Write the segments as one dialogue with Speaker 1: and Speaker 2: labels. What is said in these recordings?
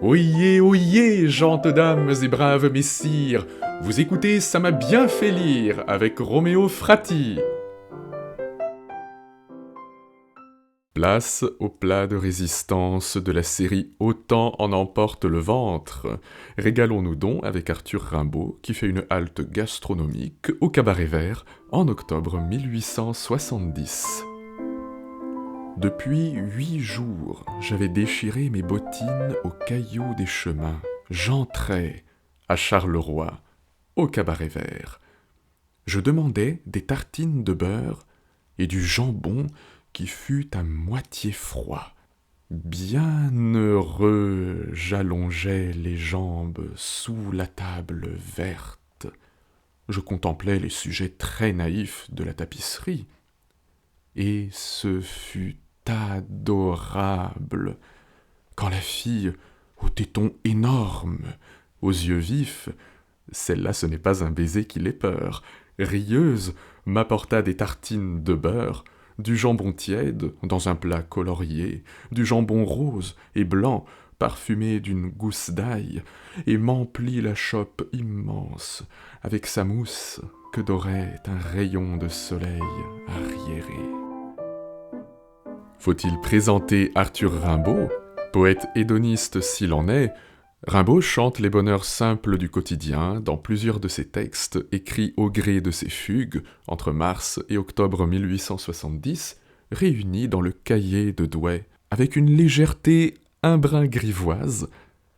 Speaker 1: Oyez, gentes dames et braves messires, vous écoutez Ça m'a bien fait lire avec Roméo Frati. Place au plat de résistance de la série Autant en emporte le ventre. Régalons-nous donc avec Arthur Rimbaud qui fait une halte gastronomique au Cabaret Vert en octobre 1870. Depuis 8 jours, j'avais déchiré mes bottines aux cailloux des chemins. J'entrais à Charleroi, au Cabaret Vert. Je demandais des tartines de beurre et du jambon qui fut à moitié froid. Bien heureux, j'allongeais les jambes sous la table verte. Je contemplais les sujets très naïfs de la tapisserie. Et ce fut adorable quand la fille, aux tétons énormes, aux yeux vifs, celle-là ce n'est pas un baiser qui l'ait peur, rieuse, m'apporta des tartines de beurre, du jambon tiède dans un plat colorié, du jambon rose et blanc parfumé d'une gousse d'ail, et m'emplit la chope immense avec sa mousse que dorait un rayon de soleil arriéré. Faut-il présenter Arthur Rimbaud? Poète hédoniste s'il en est, Rimbaud chante les bonheurs simples du quotidien dans plusieurs de ses textes écrits au gré de ses fugues entre mars et octobre 1870, réunis dans le cahier de Douai. Avec une légèreté un brin grivoise,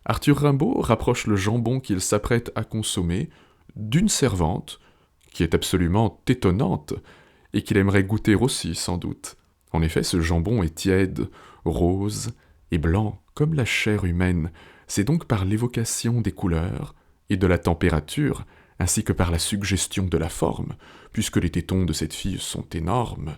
Speaker 1: Arthur Rimbaud rapproche le jambon qu'il s'apprête à consommer d'une servante, qui est absolument étonnante, et qu'il aimerait goûter aussi sans doute. En effet, ce jambon est tiède, rose et blanc comme la chair humaine. C'est donc par l'évocation des couleurs et de la température, ainsi que par la suggestion de la forme, puisque les tétons de cette fille sont énormes,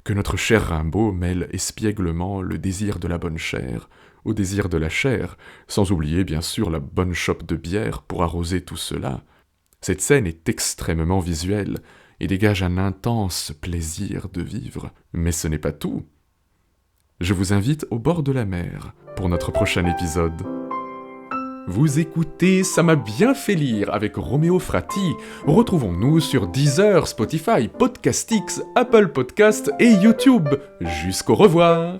Speaker 1: que notre cher Rimbaud mêle espièglement le désir de la bonne chair au désir de la chair, sans oublier bien sûr la bonne chope de bière pour arroser tout cela. Cette scène est extrêmement visuelle et dégage un intense plaisir de vivre. Mais ce n'est pas tout. Je vous invite au bord de la mer pour notre prochain épisode. Vous écoutez Ça m'a bien fait lire avec Roméo Frati. Retrouvons-nous sur Deezer, Spotify, Podcastix, Apple Podcasts et YouTube. Jusqu'au revoir.